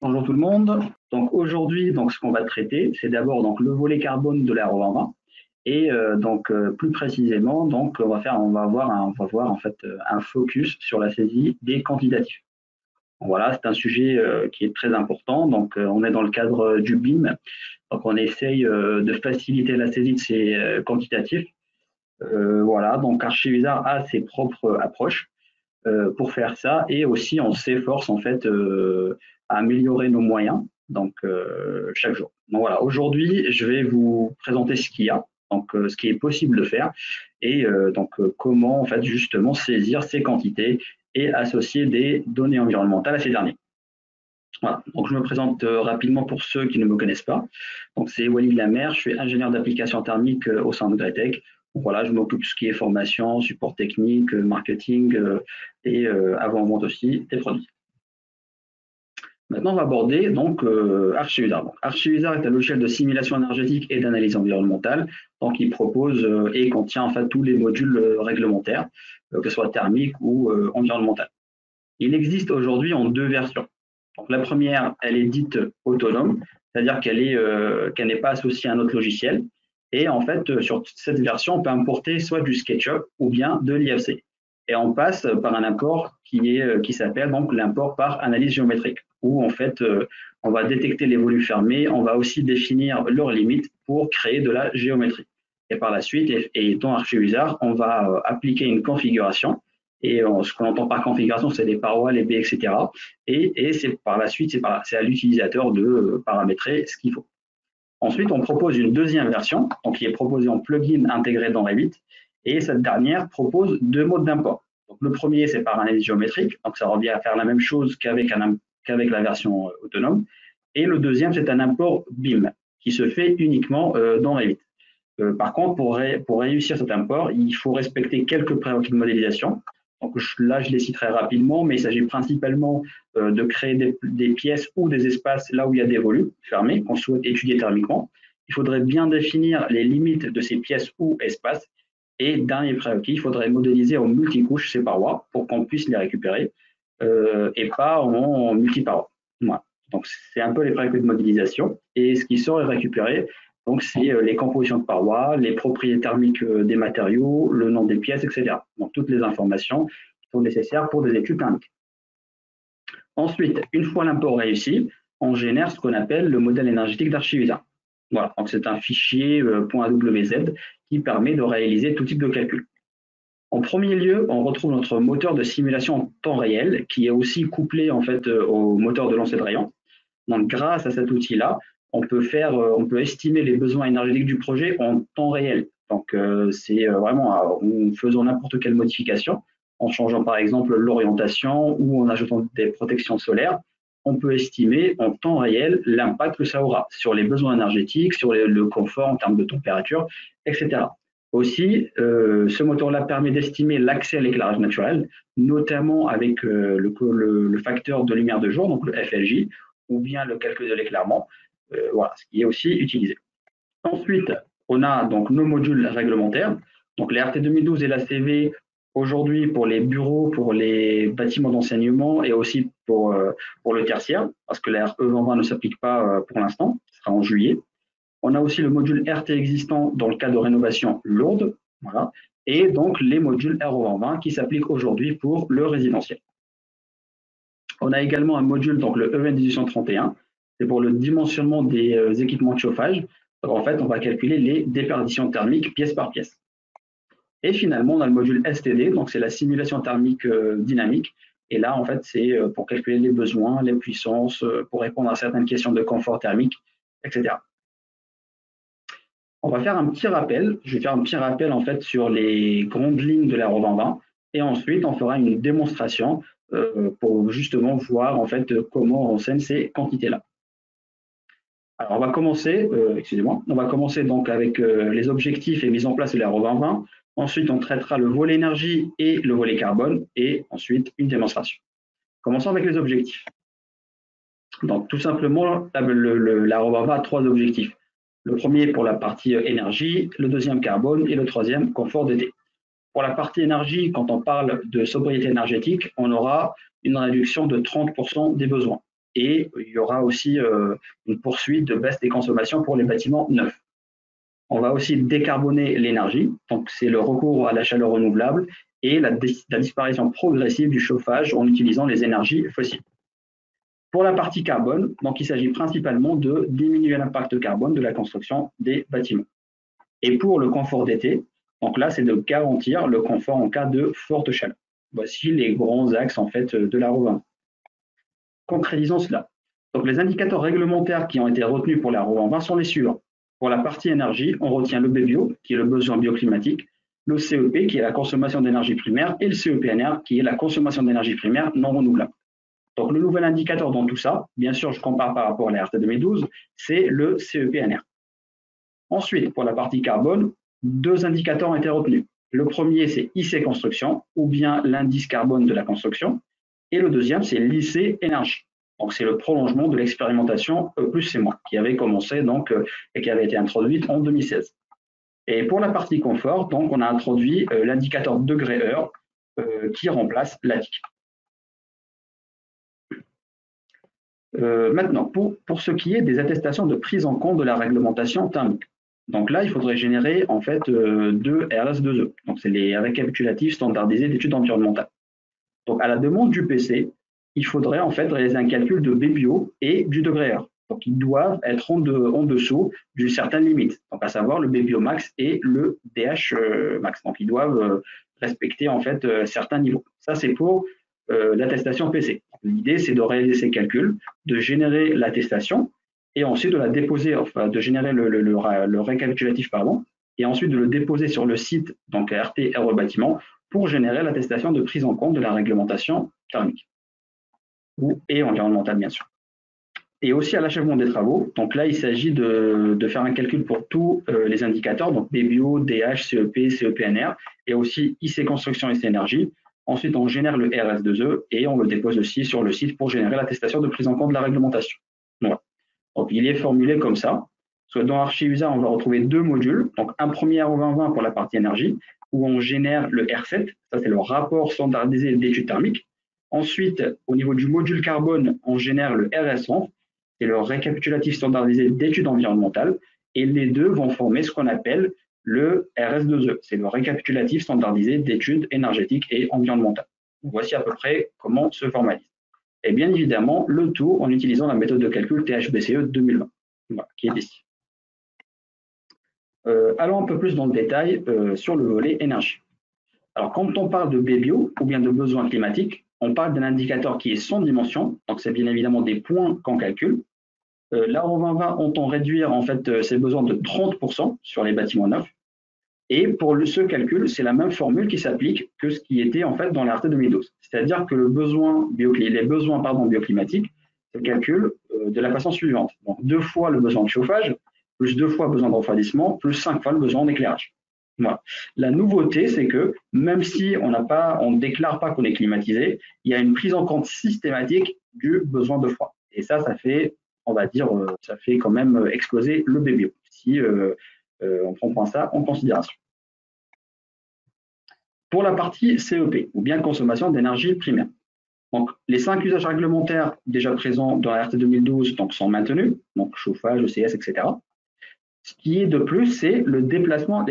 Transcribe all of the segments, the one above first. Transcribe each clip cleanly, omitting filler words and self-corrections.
Bonjour tout le monde. Donc aujourd'hui, ce qu'on va traiter, c'est d'abord le volet carbone de la RE2020 et plus précisément, on va voir en fait un focus sur la saisie des quantitatifs. Voilà, c'est un sujet qui est très important. On est dans le cadre du BIM. Donc on essaye de faciliter la saisie de ces quantitatifs. Voilà, donc Archivisar a ses propres approches pour faire ça et aussi on s'efforce en fait à améliorer nos moyens chaque jour. Donc voilà, aujourd'hui je vais vous présenter ce qu'il y a, ce qui est possible de faire et comment en fait justement saisir ces quantités et associer des données environnementales à ces derniers. Voilà. Donc je me présente rapidement pour ceux qui ne me connaissent pas. Donc c'est Walid Lamer, je suis ingénieur d'application thermique au sein de Gretec. Voilà, je m'occupe de ce qui est formation, support technique, marketing et avant-vente aussi des produits. Maintenant, on va aborder Archivisar. Archivisar est un logiciel de simulation énergétique et d'analyse environnementale. Donc, il propose et contient en fait tous les modules réglementaires, que ce soit thermique ou environnemental. Il existe aujourd'hui en deux versions. Donc, la première, elle est dite autonome, c'est-à-dire qu'elle n'est pas associée à un autre logiciel. Et en fait, sur cette version, on peut importer soit du SketchUp ou bien de l'IFC. Et on passe par un import qui s'appelle donc l'import par analyse géométrique, où en fait, on va détecter les volumes fermés, on va aussi définir leurs limites pour créer de la géométrie. Et par la suite, et dans Archivisar, on va appliquer une configuration. Et ce qu'on entend par configuration, c'est les parois, les baies, etc. Et c'est par la suite, c'est à l'utilisateur de paramétrer ce qu'il faut. Ensuite, on propose une deuxième version, donc qui est proposée en plugin intégré dans Revit. Et cette dernière propose deux modes d'import. Donc, le premier, c'est par analyse géométrique, donc ça revient à faire la même chose qu'avec la version autonome. Et le deuxième, c'est un import BIM qui se fait uniquement dans Revit. Par contre, pour réussir cet import, il faut respecter quelques prérequis de modélisation. Donc là, je les citerai rapidement, mais il s'agit principalement de créer des pièces ou des espaces là où il y a des volumes fermés qu'on souhaite étudier thermiquement. Il faudrait bien définir les limites de ces pièces ou espaces. Et dernier prérequis, il faudrait modéliser en multicouches ces parois pour qu'on puisse les récupérer et pas en multiparois. Voilà. Donc c'est un peu les prérequis de modélisation. Et ce qui serait récupéré, donc, c'est les compositions de parois, les propriétés thermiques des matériaux, le nom des pièces, etc. Donc, toutes les informations qui sont nécessaires pour des études thermiques. Ensuite, une fois l'import réussi, on génère ce qu'on appelle le modèle énergétique d'Archivisar. Voilà, donc c'est un fichier .awz qui permet de réaliser tout type de calcul. En premier lieu, on retrouve notre moteur de simulation en temps réel, qui est aussi couplé en fait au moteur de lancer de rayon. Donc, grâce à cet outil-là, on peut estimer les besoins énergétiques du projet en temps réel. Donc, c'est vraiment en faisant n'importe quelle modification, en changeant par exemple l'orientation ou en ajoutant des protections solaires, on peut estimer en temps réel l'impact que ça aura sur les besoins énergétiques, sur le confort en termes de température, etc. Aussi, ce moteur-là permet d'estimer l'accès à l'éclairage naturel, notamment avec le facteur de lumière de jour, donc le FLJ, ou bien le calcul de l'éclairement, voilà, ce qui est aussi utilisé. Ensuite, on a donc nos modules réglementaires, donc les RT 2012 et la CV aujourd'hui pour les bureaux, pour les bâtiments d'enseignement et aussi pour le tertiaire, parce que la RE 2020 ne s'applique pas pour l'instant, ce sera en juillet. On a aussi le module RT existant dans le cas de rénovation lourde, voilà, et donc les modules RE 2020 qui s'appliquent aujourd'hui pour le résidentiel. On a également un module, donc le EVN 1831, c'est pour le dimensionnement des équipements de chauffage. Donc, en fait, on va calculer les déperditions thermiques pièce par pièce. Et finalement, on a le module STD, donc c'est la simulation thermique dynamique. Et là, en fait, c'est pour calculer les besoins, les puissances, pour répondre à certaines questions de confort thermique, etc. On va faire un petit rappel. Je vais faire un petit rappel en fait sur les grandes lignes de la RE 2020 et ensuite on fera une démonstration pour justement voir en fait comment on renseigne ces quantités-là. Alors on va commencer, on va commencer donc avec les objectifs et mise en place de la RE 2020. Ensuite on traitera le volet énergie et le volet carbone et ensuite une démonstration. Commençons avec les objectifs. Donc tout simplement la RE 2020 a trois objectifs. Le premier pour la partie énergie, le deuxième carbone et le troisième confort d'été. Pour la partie énergie, quand on parle de sobriété énergétique, on aura une réduction de 30% des besoins. et il y aura aussi une poursuite de baisse des consommations pour les bâtiments neufs. On va aussi décarboner l'énergie, donc c'est le recours à la chaleur renouvelable et la disparition progressive du chauffage en utilisant les énergies fossiles. Pour la partie carbone, donc il s'agit principalement de diminuer l'impact carbone de la construction des bâtiments. Et pour le confort d'été, donc là, c'est de garantir le confort en cas de forte chaleur. Voici les grands axes en fait de la RE20. Concrétisons cela. Donc les indicateurs réglementaires qui ont été retenus pour la RE20 sont les suivants. Pour la partie énergie, on retient le BBio, qui est le besoin bioclimatique, le CEP, qui est la consommation d'énergie primaire, et le CEPNR, qui est la consommation d'énergie primaire non renouvelable. Donc, le nouvel indicateur dans tout ça, bien sûr, je compare par rapport à la RT 2012, c'est le CEPNR. Ensuite, pour la partie carbone, deux indicateurs ont été retenus. Le premier, c'est IC Construction, ou bien l'indice carbone de la construction. Et le deuxième, c'est l'IC Énergie. Donc, c'est le prolongement de l'expérimentation E+C-, qui avait commencé donc, et qui avait été introduite en 2016. Et pour la partie confort, donc, on a introduit l'indicateur degré-heure qui remplace l'ATIC. Maintenant, pour ce qui est des attestations de prise en compte de la réglementation thermique. Donc là, il faudrait générer en fait deux RS2E. Donc c'est les récapitulatifs standardisés d'études environnementales. Donc à la demande du PC, il faudrait en fait réaliser un calcul de BBio et du degré heure. Donc ils doivent être en dessous d'une certaine limite. Donc à savoir le BBio max et le DH max. Donc ils doivent respecter en fait certains niveaux. Ça c'est pour l'attestation PC. L'idée, c'est de réaliser ces calculs, de générer l'attestation et ensuite de la déposer, enfin de générer le récapitulatif, pardon, et ensuite de le déposer sur le site, donc RT RE Bâtiment, pour générer l'attestation de prise en compte de la réglementation thermique et environnementale, bien sûr. Et aussi à l'achèvement des travaux, donc là, il s'agit de faire un calcul pour tous les indicateurs, donc BBio, DH, CEP, CEPNR, et aussi IC Construction, IC Énergie. Ensuite, on génère le RS2E et on le dépose aussi sur le site pour générer l'attestation de prise en compte de la réglementation. Voilà. Donc, il est formulé comme ça. Dans ArchiUSA, on va retrouver deux modules. Donc, un premier RE2020 pour la partie énergie, où on génère le R7. Ça, c'est le rapport standardisé d'études thermiques. Ensuite, au niveau du module carbone, on génère le RS100. C'est le récapitulatif standardisé d'études environnementales. Et les deux vont former ce qu'on appelle le RS2E, c'est le récapitulatif standardisé d'études énergétiques et environnementales. Voici à peu près comment se formalise. Et bien évidemment, le tout en utilisant la méthode de calcul THBCE 2020, voilà, qui est ici. Allons un peu plus dans le détail sur le volet énergie. Alors, quand on parle de BBio ou bien de besoins climatiques, on parle d'un indicateur qui est sans dimension, donc c'est bien évidemment des points qu'on calcule. La RE2020 entend réduire en fait ses besoins de 30% sur les bâtiments neufs. Et pour ce calcul, c'est la même formule qui s'applique que ce qui était en fait dans la RT 2012. C'est-à-dire que les besoins bioclimatiques se calculent de la façon suivante. Donc 2 fois le besoin de chauffage, plus 2 fois le besoin de refroidissement, plus 5 fois le besoin d'éclairage. Voilà. La nouveauté, c'est que même si on ne déclare pas qu'on est climatisé, il y a une prise en compte systématique du besoin de froid. Et ça fait, on va dire, ça fait quand même exploser le BBio, si on prend ça en considération. Pour la partie CEP, ou bien consommation d'énergie primaire. Donc, les 5 usages réglementaires déjà présents dans la RT 2012 donc, sont maintenus, donc chauffage, ECS, etc. Ce qui est de plus, c'est les déplacements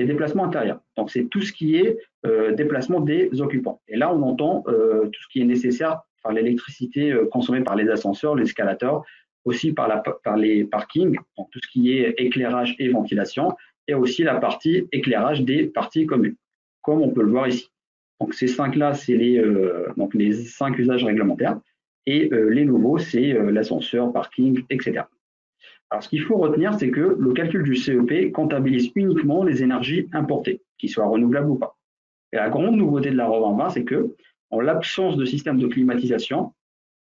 intérieurs. Donc, c'est tout ce qui est déplacement des occupants. Et là, on entend tout ce qui est nécessaire par l'électricité consommée par les ascenseurs, les escalators, aussi par les parkings, donc tout ce qui est éclairage et ventilation, et aussi la partie éclairage des parties communes, comme on peut le voir ici. Donc ces 5-là, c'est les 5 usages réglementaires, et les nouveaux, c'est l'ascenseur, parking, etc. Alors ce qu'il faut retenir, c'est que le calcul du CEP comptabilise uniquement les énergies importées, qu'ils soient renouvelables ou pas. Et la grande nouveauté de la RE2020, c'est que, en l'absence de système de climatisation,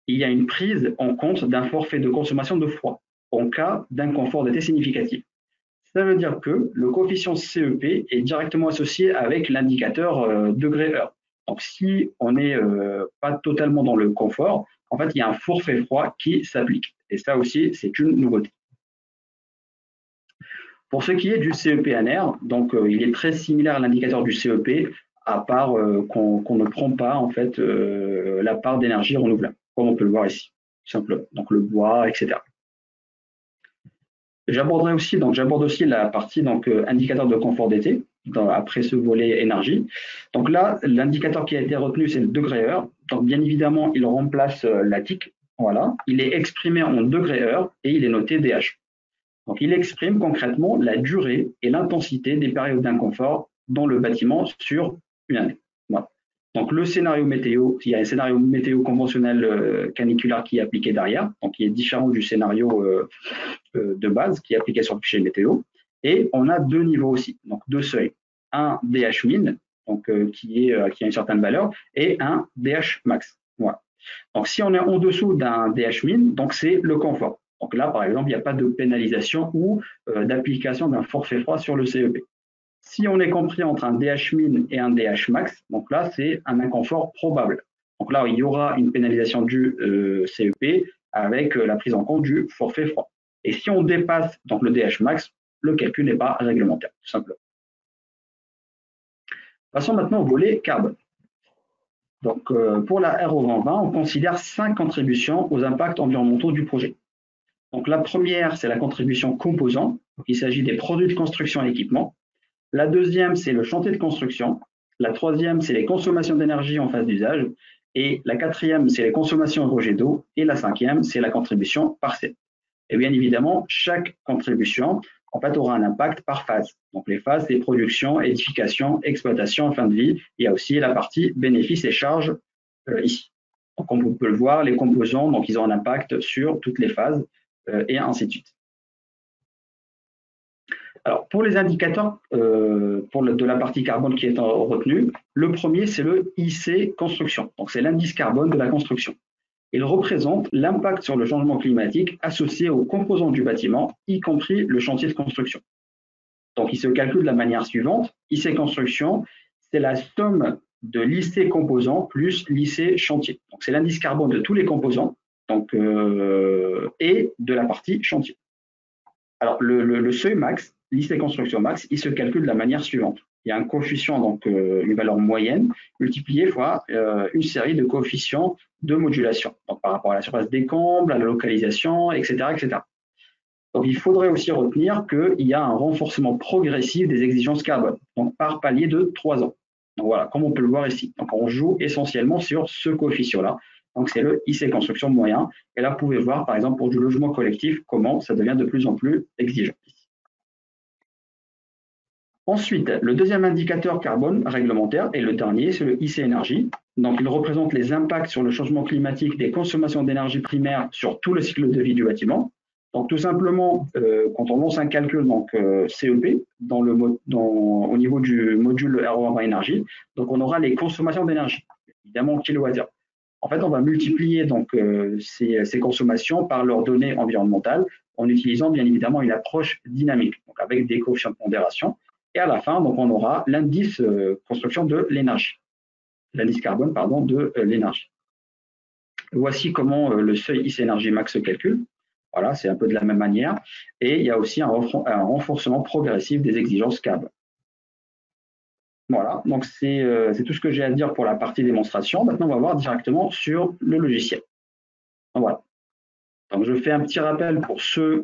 il y a une prise en compte d'un forfait de consommation de froid en cas d'inconfort d'été significatif. Ça veut dire que le coefficient CEP est directement associé avec l'indicateur degré-heure. Donc, si on n'est pas totalement dans le confort, en fait, il y a un forfait froid qui s'applique. Et ça aussi, c'est une nouveauté. Pour ce qui est du CEPNR, donc il est très similaire à l'indicateur du CEP, à part qu'on ne prend pas en fait la part d'énergie renouvelable, comme on peut le voir ici. tout simplement, donc le bois, etc. J'aborde aussi la partie indicateur de confort d'été, après ce volet énergie. Donc là, l'indicateur qui a été retenu, c'est le degré-heure. Donc bien évidemment, il remplace la TIC. Voilà, il est exprimé en degré-heure et il est noté DH. Donc il exprime concrètement la durée et l'intensité des périodes d'inconfort dans le bâtiment sur une année. Voilà. Donc le scénario météo, il y a un scénario météo conventionnel caniculaire qui est appliqué derrière, donc qui est différent du scénario de base qui est appliqué sur le fichier météo. Et on a deux niveaux aussi, donc deux seuils. Un DH min, donc qui a une certaine valeur, et un DH max. Voilà. Donc si on est en dessous d'un DH min, donc c'est le confort. Donc là, par exemple, il n'y a pas de pénalisation ou d'application d'un forfait froid sur le CEP. Si on est compris entre un DH min et un DH max, donc là, c'est un inconfort probable. Donc là, il y aura une pénalisation du CEP avec la prise en compte du forfait froid. Et si on dépasse donc le DH max, le calcul n'est pas réglementaire, tout simplement. Passons maintenant au volet carbone. Donc, pour la RO2020, on considère 5 contributions aux impacts environnementaux du projet. Donc, la première, c'est la contribution composant. Donc, il s'agit des produits de construction et équipements. La deuxième, c'est le chantier de construction. La troisième, c'est les consommations d'énergie en phase d'usage. Et la quatrième, c'est les consommations en rejet d'eau. Et la cinquième, c'est la contribution partielle. Et bien évidemment, chaque contribution en fait, aura un impact par phase. Donc les phases, c'est production, édification, exploitation, fin de vie. Il y a aussi la partie bénéfices et charges ici. Donc comme vous pouvez le voir, les composants, donc ils ont un impact sur toutes les phases et ainsi de suite. Alors pour les indicateurs de la partie carbone qui est retenue, le premier c'est le IC construction. Donc c'est l'indice carbone de la construction. Il représente l'impact sur le changement climatique associé aux composants du bâtiment, y compris le chantier de construction. Donc, il se calcule de la manière suivante. IC construction, c'est la somme de l'IC composant plus l'IC chantier. Donc, c'est l'indice carbone de tous les composants et de la partie chantier. Alors, le seuil max, l'IC construction max, il se calcule de la manière suivante. Il y a un coefficient, donc une valeur moyenne, multipliée fois une série de coefficients de modulation, donc par rapport à la surface des combles, à la localisation, etc., etc. Donc il faudrait aussi retenir qu'il y a un renforcement progressif des exigences carbone, donc par palier de 3 ans. Donc voilà, comme on peut le voir ici. Donc on joue essentiellement sur ce coefficient-là. Donc c'est le IC construction moyen. Et là, vous pouvez voir, par exemple, pour du logement collectif, comment ça devient de plus en plus exigeant. Ensuite, le deuxième indicateur carbone réglementaire et le dernier, c'est le IC énergie. Donc, il représente les impacts sur le changement climatique des consommations d'énergie primaire sur tout le cycle de vie du bâtiment. Donc, tout simplement, quand on lance un calcul CEP au niveau du module RO20 énergie, donc on aura les consommations d'énergie, évidemment en kilowattheure. En fait, on va multiplier ces consommations par leurs données environnementales en utilisant bien évidemment une approche dynamique, donc avec des coefficients de pondération. Et à la fin, donc, on aura l'indice construction de l'énergie, l'indice carbone, pardon, de l'énergie. Voici comment le seuil IC énergie max se calcule. Voilà, c'est un peu de la même manière. Et il y a aussi un renforcement progressif des exigences carbone. Voilà, donc c'est tout ce que j'ai à dire pour la partie démonstration. Maintenant, on va voir directement sur le logiciel. Donc, voilà. Donc, je fais un petit rappel pour ceux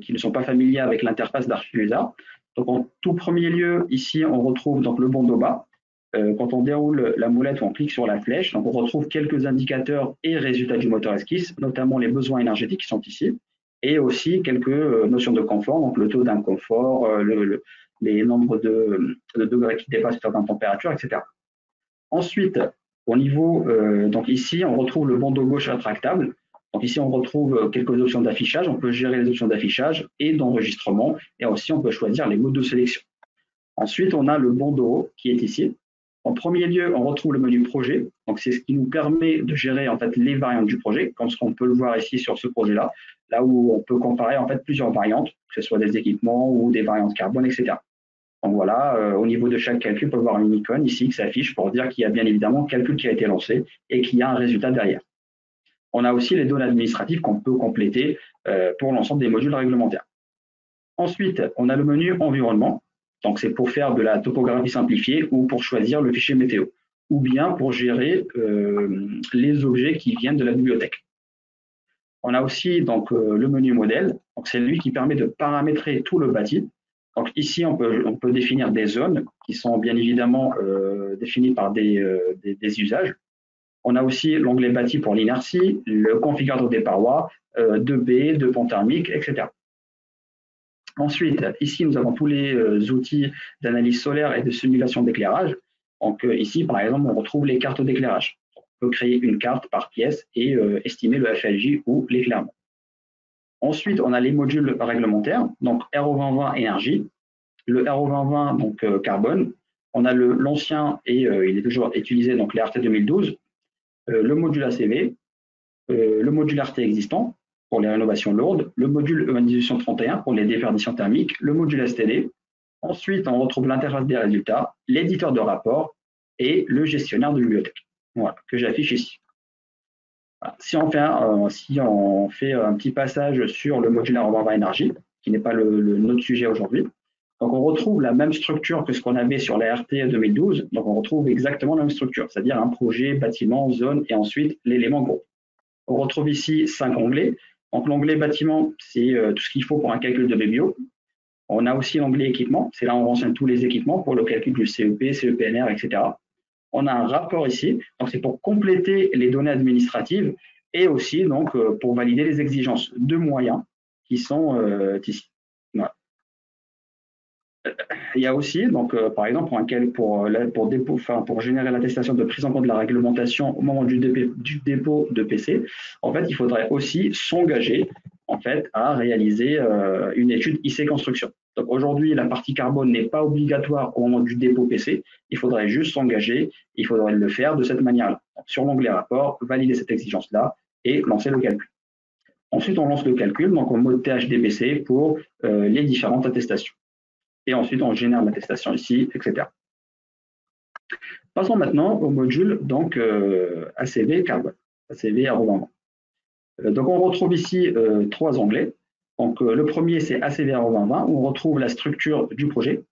qui ne sont pas familiers avec l'interface d'Archiusa. Donc, en tout premier lieu, ici, on retrouve donc le bandeau bas. Quand on déroule la moulette ou on clique sur la flèche, donc on retrouve quelques indicateurs et résultats du moteur esquisse, notamment les besoins énergétiques qui sont ici, et aussi quelques notions de confort, donc le taux d'inconfort, les nombres de degrés qui dépassent certaines températures, etc. Ensuite, au niveau, donc ici, on retrouve le bandeau gauche rétractable. Donc ici, on retrouve quelques options d'affichage. On peut gérer les options d'affichage et d'enregistrement. Et aussi, on peut choisir les modes de sélection. Ensuite, on a le bandeau qui est ici. En premier lieu, on retrouve le menu projet. Donc, c'est ce qui nous permet de gérer en fait les variantes du projet, comme ce qu'on peut le voir ici sur ce projet-là, là où on peut comparer en fait plusieurs variantes, que ce soit des équipements ou des variantes carbone, etc. Donc voilà, au niveau de chaque calcul, on peut voir une icône ici qui s'affiche pour dire qu'il y a bien évidemment un calcul qui a été lancé et qu'il y a un résultat derrière. On a aussi les données administratives qu'on peut compléter pour l'ensemble des modules réglementaires. Ensuite, on a le menu environnement. Donc, c'est pour faire de la topographie simplifiée ou pour choisir le fichier météo, ou bien pour gérer les objets qui viennent de la bibliothèque. On a aussi donc le menu modèle. Donc c'est lui qui permet de paramétrer tout le bâti. Donc ici, on peut définir des zones qui sont bien évidemment définies par des usages. On a aussi l'onglet bâti pour l'inertie, le configurateur des parois, de baies, de ponts thermiques, etc. Ensuite, ici, nous avons tous les outils d'analyse solaire et de simulation d'éclairage. Donc ici, par exemple, on retrouve les cartes d'éclairage. On peut créer une carte par pièce et estimer le FLJ ou l'éclairement. Ensuite, on a les modules réglementaires, donc RO2020 énergie, le RO2020 donc carbone. On a l'ancien et il est toujours utilisé, donc les RT 2012, le module ACV, le module RT existant pour les rénovations lourdes, le module E11831 pour les déperditions thermiques, le module STD. Ensuite, on retrouve l'interface des résultats, l'éditeur de rapport et le gestionnaire de bibliothèque, voilà, que j'affiche ici. Voilà. Si on fait un petit passage sur le module RO2020 énergie, qui n'est pas notre sujet aujourd'hui, donc on retrouve la même structure que ce qu'on avait sur la RT 2012, donc on retrouve exactement la même structure, c'est-à-dire un projet, bâtiment, zone et ensuite l'élément groupe. On retrouve ici 5 onglets. Donc l'onglet bâtiment, c'est tout ce qu'il faut pour un calcul de BBO. On a aussi l'onglet équipement, c'est là où on renseigne tous les équipements pour le calcul du CEP, CEPNR, etc. On a un rapport ici, donc c'est pour compléter les données administratives et aussi donc pour valider les exigences de moyens qui sont ici. Voilà. Il y a aussi, donc, par exemple, pour générer l'attestation de prise en compte de la réglementation au moment du dépôt de PC, en fait, il faudrait aussi s'engager en fait, à réaliser une étude IC Construction. Donc aujourd'hui, la partie carbone n'est pas obligatoire au moment du dépôt PC, il faudrait juste s'engager, il faudrait le faire de cette manière-là. Sur l'onglet rapport, valider cette exigence-là et lancer le calcul. Ensuite, on lance le calcul, donc en mode THDPC pour les différentes attestations. Et ensuite, on génère l'attestation ici, etc. Passons maintenant au module donc, ACV carbone, ACV RO2020. Donc, on retrouve ici 3 onglets. Donc, le premier, c'est ACV RO2020, où on retrouve la structure du projet.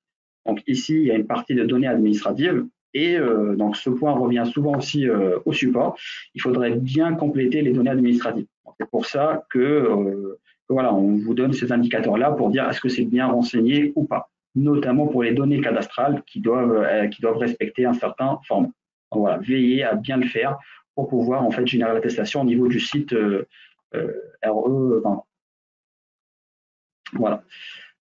Donc, ici, il y a une partie de données administratives. Et donc, ce point revient souvent aussi au support. Il faudrait bien compléter les données administratives. C'est pour ça que voilà, on vous donne ces indicateurs-là pour dire est-ce que c'est bien renseigné ou pas, notamment pour les données cadastrales qui doivent respecter un certain format. Donc, voilà, veillez à bien le faire pour pouvoir en fait générer l'attestation au niveau du site RE20. Voilà.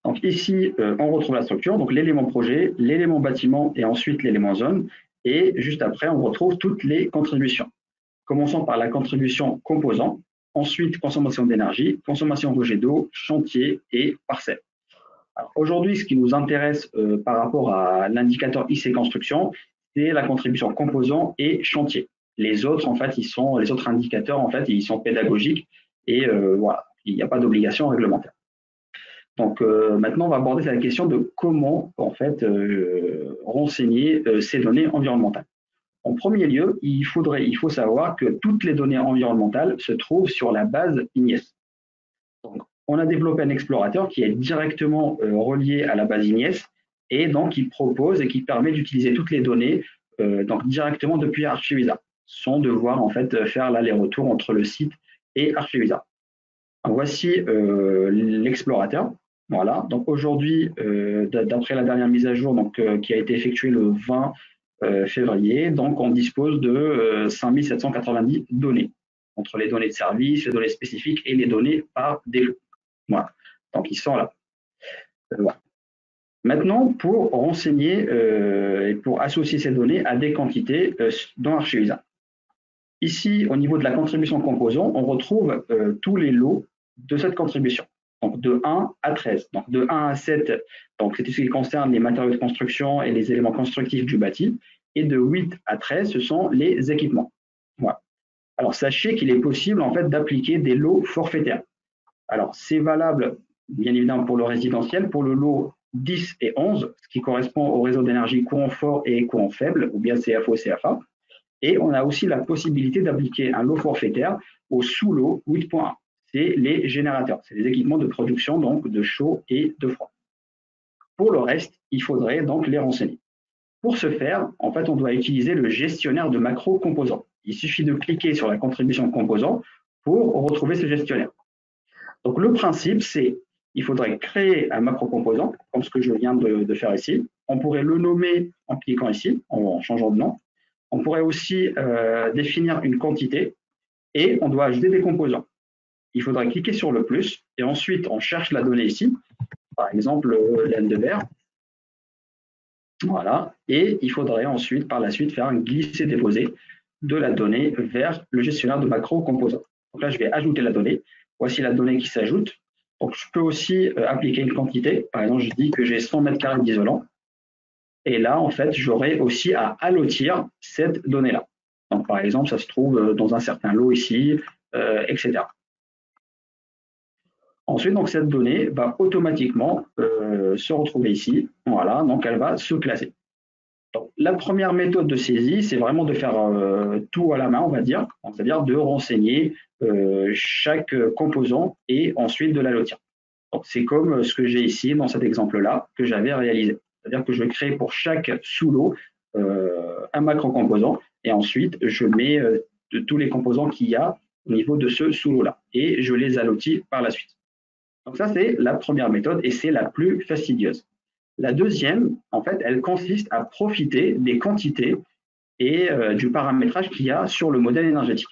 Donc ici, on retrouve la structure, donc l'élément projet, l'élément bâtiment et ensuite l'élément zone. Et juste après, on retrouve toutes les contributions. Commençons par la contribution composant, ensuite consommation d'énergie, consommation rejet d'eau, chantier et parcelle. Aujourd'hui, ce qui nous intéresse par rapport à l'indicateur IC Construction, c'est la contribution composant et chantier. Les autres, en fait, les autres indicateurs, en fait, ils sont pédagogiques et voilà, il n'y a pas d'obligation réglementaire. Donc maintenant, on va aborder la question de comment en fait renseigner ces données environnementales. En premier lieu, il faut savoir que toutes les données environnementales se trouvent sur la base INIES. Donc, on a développé un explorateur qui est directement relié à la base INIES et donc qui propose et qui permet d'utiliser toutes les données donc directement depuis Archivisa, sans devoir en fait faire l'aller-retour entre le site et Archivisa. Voici l'explorateur. Voilà. Donc aujourd'hui, d'après la dernière mise à jour donc, qui a été effectuée le 20 février, donc on dispose de 5790 données, entre les données de service, les données spécifiques et les données par défaut. Voilà. Donc ils sont là. Voilà. Maintenant, pour renseigner et pour associer ces données à des quantités dans Archivisa. Ici, au niveau de la contribution composant, on retrouve tous les lots de cette contribution. Donc de 1 à 13. Donc de 1 à 7, donc c'est tout ce qui concerne les matériaux de construction et les éléments constructifs du bâti. Et de 8 à 13, ce sont les équipements. Voilà. Alors sachez qu'il est possible en fait d'appliquer des lots forfaitaires. Alors c'est valable bien évidemment pour le résidentiel, pour le lot 10 et 11, ce qui correspond au réseau d'énergie courant fort et courant faible, ou bien CFO, CFA. Et on a aussi la possibilité d'appliquer un lot forfaitaire au sous-lot 8.1. C'est les générateurs, c'est les équipements de production donc de chaud et de froid. Pour le reste, il faudrait donc les renseigner. Pour ce faire, en fait, on doit utiliser le gestionnaire de macro composants. Il suffit de cliquer sur la contribution composant pour retrouver ce gestionnaire. Donc, le principe, c'est il faudrait créer un macro-composant, comme ce que je viens de faire ici. On pourrait le nommer en cliquant ici, en changeant de nom. On pourrait aussi définir une quantité et on doit ajouter des composants. Il faudrait cliquer sur le plus et ensuite on cherche la donnée ici, par exemple laine de verre. Voilà, et il faudrait ensuite, par la suite, faire un glisser-déposer de la donnée vers le gestionnaire de macro-composants. Donc là, je vais ajouter la donnée. Voici la donnée qui s'ajoute. Donc, je peux aussi appliquer une quantité. Par exemple, je dis que j'ai 100 mètres carrés d'isolant. Et là, en fait, j'aurai aussi à allotir cette donnée-là. Donc, par exemple, ça se trouve dans un certain lot ici, etc. Ensuite, donc, cette donnée va automatiquement se retrouver ici. Voilà, donc elle va se classer. Donc, la première méthode de saisie, c'est vraiment de faire tout à la main, on va dire, c'est-à-dire de renseigner chaque composant et ensuite de l'allotir. C'est comme ce que j'ai ici dans cet exemple-là que j'avais réalisé. C'est-à-dire que je vais créer pour chaque sous-lot un macro-composant et ensuite je mets tous les composants qu'il y a au niveau de ce sous-lot-là et je les allotis par la suite. Donc ça, c'est la première méthode et c'est la plus fastidieuse. La deuxième, en fait, elle consiste à profiter des quantités et du paramétrage qu'il y a sur le modèle énergétique.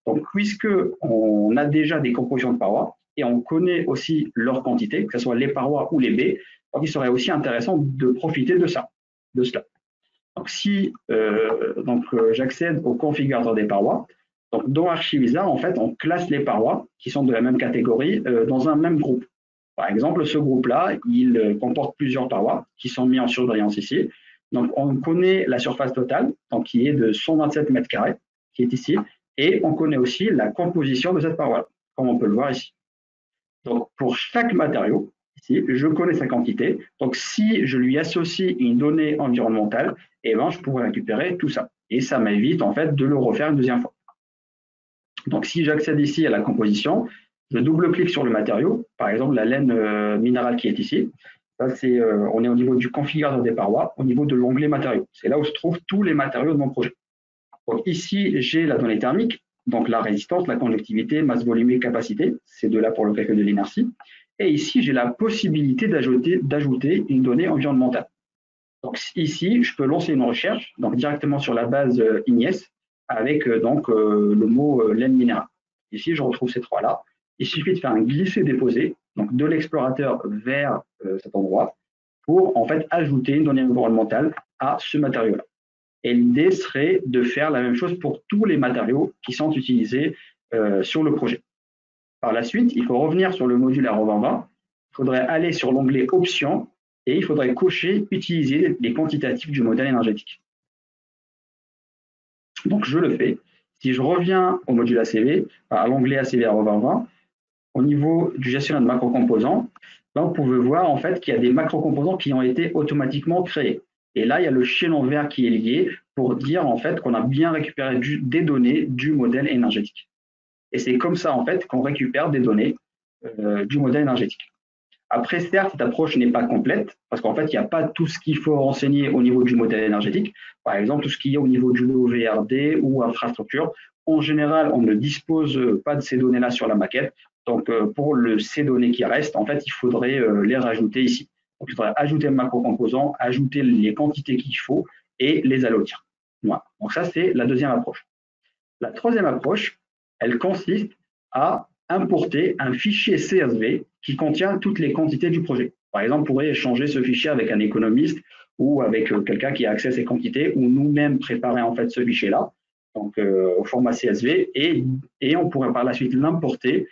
Donc, puisque on a déjà des compositions de parois et on connaît aussi leur quantité, que ce soit les parois ou les baies, donc il serait aussi intéressant de profiter de ça, de cela. Donc, si j'accède au configurateur des parois, donc dans Archivisa, en fait, on classe les parois qui sont de la même catégorie dans un même groupe. Par exemple, ce groupe-là, il comporte plusieurs parois qui sont mis en surbrillance ici. Donc, on connaît la surface totale, donc qui est de 127 mètres carrés, qui est ici, et on connaît aussi la composition de cette paroi, comme on peut le voir ici. Donc, pour chaque matériau, ici, je connais sa quantité. Donc, si je lui associe une donnée environnementale, eh ben, je pourrais récupérer tout ça. Et ça m'évite, en fait, de le refaire une deuxième fois. Donc, si j'accède ici à la composition, je double-clique sur le matériau, par exemple la laine minérale qui est ici. Ça, on est au niveau du configurateur des parois, au niveau de l'onglet matériaux. C'est là où se trouvent tous les matériaux de mon projet. Donc ici, j'ai la donnée thermique, donc la résistance, la conductivité, masse volumique, capacité. C'est de là pour le calcul de l'inertie. Et ici, j'ai la possibilité d'ajouter une donnée environnementale. Donc ici, je peux lancer une recherche donc directement sur la base INIES avec le mot laine minérale. Ici, je retrouve ces trois-là. Il suffit de faire un glisser-déposer donc de l'explorateur vers cet endroit pour en fait ajouter une donnée environnementale à ce matériau-là. Et l'idée serait de faire la même chose pour tous les matériaux qui sont utilisés sur le projet. Par la suite, il faut revenir sur le module R2020. Il faudrait aller sur l'onglet Options et il faudrait cocher Utiliser les quantitatifs du modèle énergétique. Donc, je le fais. Si je reviens au module ACV, à l'onglet ACV R2020, au niveau du gestionnaire de macro-composants, là, vous pouvez voir en fait qu'il y a des macro-composants qui ont été automatiquement créés. Et là, il y a le chaînon vert qui est lié pour dire en fait qu'on a bien récupéré des données du modèle énergétique. Et c'est comme ça en fait qu'on récupère des données du modèle énergétique. Après, certes, cette approche n'est pas complète parce qu'en fait, il n'y a pas tout ce qu'il faut renseigner au niveau du modèle énergétique. Par exemple, tout ce qu'il y a au niveau du lot VRD ou infrastructure. En général, on ne dispose pas de ces données-là sur la maquette. Donc, pour ces données qui restent, en fait, il faudrait les rajouter ici. Donc, il faudrait ajouter le macro-composant, ajouter les quantités qu'il faut et les allotir. Voilà. Donc, ça, c'est la deuxième approche. La troisième approche, elle consiste à importer un fichier CSV qui contient toutes les quantités du projet. Par exemple, on pourrait échanger ce fichier avec un économiste ou avec quelqu'un qui a accès à ces quantités ou nous-mêmes préparer en fait ce fichier-là donc au format CSV et on pourrait par la suite l'importer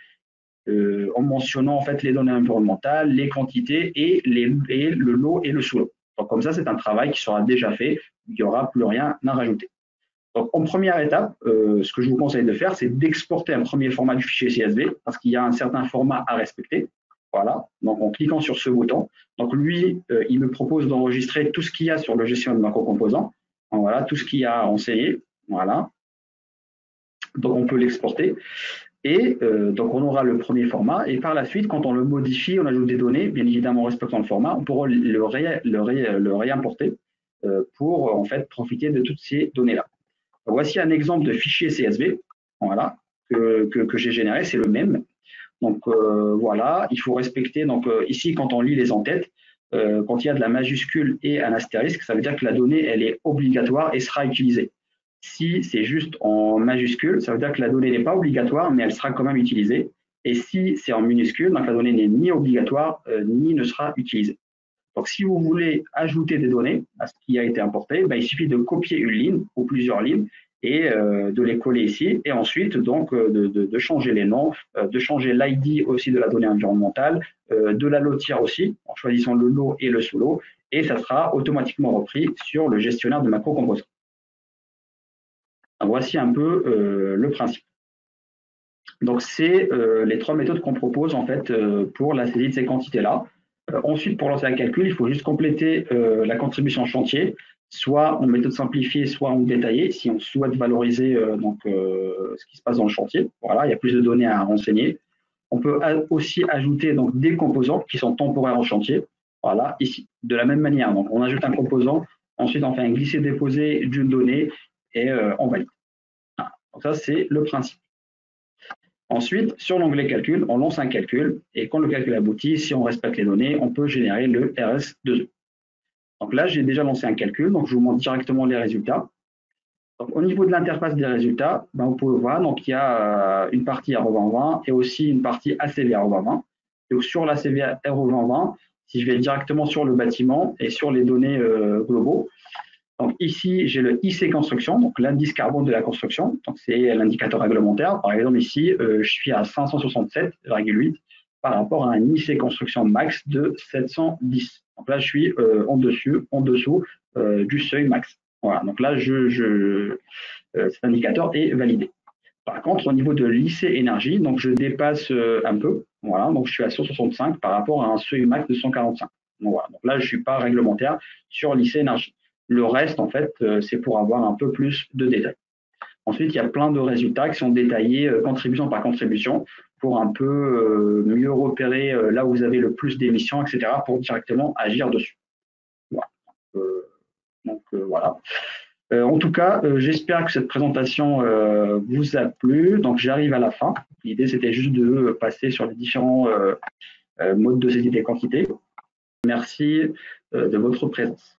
en mentionnant en fait les données environnementales, les quantités et le lot et le sous-lot. Donc comme ça, c'est un travail qui sera déjà fait, il n'y aura plus rien à rajouter. Donc, en première étape, ce que je vous conseille de faire, c'est d'exporter un premier format du fichier CSV parce qu'il y a un certain format à respecter. Voilà, donc en cliquant sur ce bouton. Donc lui, il me propose d'enregistrer tout ce qu'il y a sur le gestionnaire de macro-composants. Voilà, tout ce qu'il y a à renseigner. Voilà. Donc on peut l'exporter. Et donc on aura le premier format. Et par la suite, quand on le modifie, on ajoute des données, bien évidemment en respectant le format, on pourra le réimporter pour en fait profiter de toutes ces données-là. Voici un exemple de fichier CSV. Voilà. que j'ai généré, c'est le même. Donc voilà, il faut respecter. Donc ici, quand on lit les en-têtes, quand il y a de la majuscule et un astérisque, ça veut dire que la donnée, elle est obligatoire et sera utilisée. Si c'est juste en majuscule, ça veut dire que la donnée n'est pas obligatoire, mais elle sera quand même utilisée. Et si c'est en minuscule, donc la donnée n'est ni obligatoire, ni ne sera utilisée. Donc, si vous voulez ajouter des données à ce qui a été importé, ben, il suffit de copier une ligne ou plusieurs lignes et de les coller ici. Et ensuite, donc, de changer les noms, de changer l'ID aussi de la donnée environnementale, de la lotir aussi, en choisissant le lot et le sous-lot. Et ça sera automatiquement repris sur le gestionnaire de macro composants. Voici un peu le principe. Donc, c'est les trois méthodes qu'on propose en fait pour la saisie de ces quantités-là. Ensuite, pour lancer un calcul, il faut juste compléter la contribution chantier, soit en méthode simplifiée, soit en détaillée, si on souhaite valoriser ce qui se passe dans le chantier. Voilà, il y a plus de données à renseigner. On peut aussi ajouter donc, des composants qui sont temporaires en chantier. Voilà, ici. De la même manière, donc, on ajoute un composant, ensuite on fait un glisser-déposer d'une donnée et on valide. Voilà. Donc ça, c'est le principe. Ensuite, sur l'onglet calcul, on lance un calcul et quand le calcul aboutit, si on respecte les données, on peut générer le RS2E. Donc là, j'ai déjà lancé un calcul, donc je vous montre directement les résultats. Donc, au niveau de l'interface des résultats, ben, vous pouvez voir, donc il y a une partie R2020 et aussi une partie ACV R2020. Donc sur l'ACV R2020, si je vais directement sur le bâtiment et sur les données globaux, donc ici, j'ai le IC construction, donc l'indice carbone de la construction. Donc c'est l'indicateur réglementaire. Par exemple, ici, je suis à 567,8 par rapport à un IC construction max de 710. Donc là, je suis en dessous du seuil max. Voilà. Donc là, cet indicateur est validé. Par contre, au niveau de l'IC énergie, donc je dépasse un peu. Voilà. Donc je suis à 165 par rapport à un seuil max de 145. Donc, voilà. Donc là, je ne suis pas réglementaire sur l'IC énergie. Le reste, en fait, c'est pour avoir un peu plus de détails. Ensuite, il y a plein de résultats qui sont détaillés contribution par contribution pour un peu mieux repérer là où vous avez le plus d'émissions, etc., pour directement agir dessus. Voilà. Voilà. En tout cas, j'espère que cette présentation vous a plu. Donc, j'arrive à la fin. L'idée, c'était juste de passer sur les différents modes de saisie des quantités. Merci de votre présence.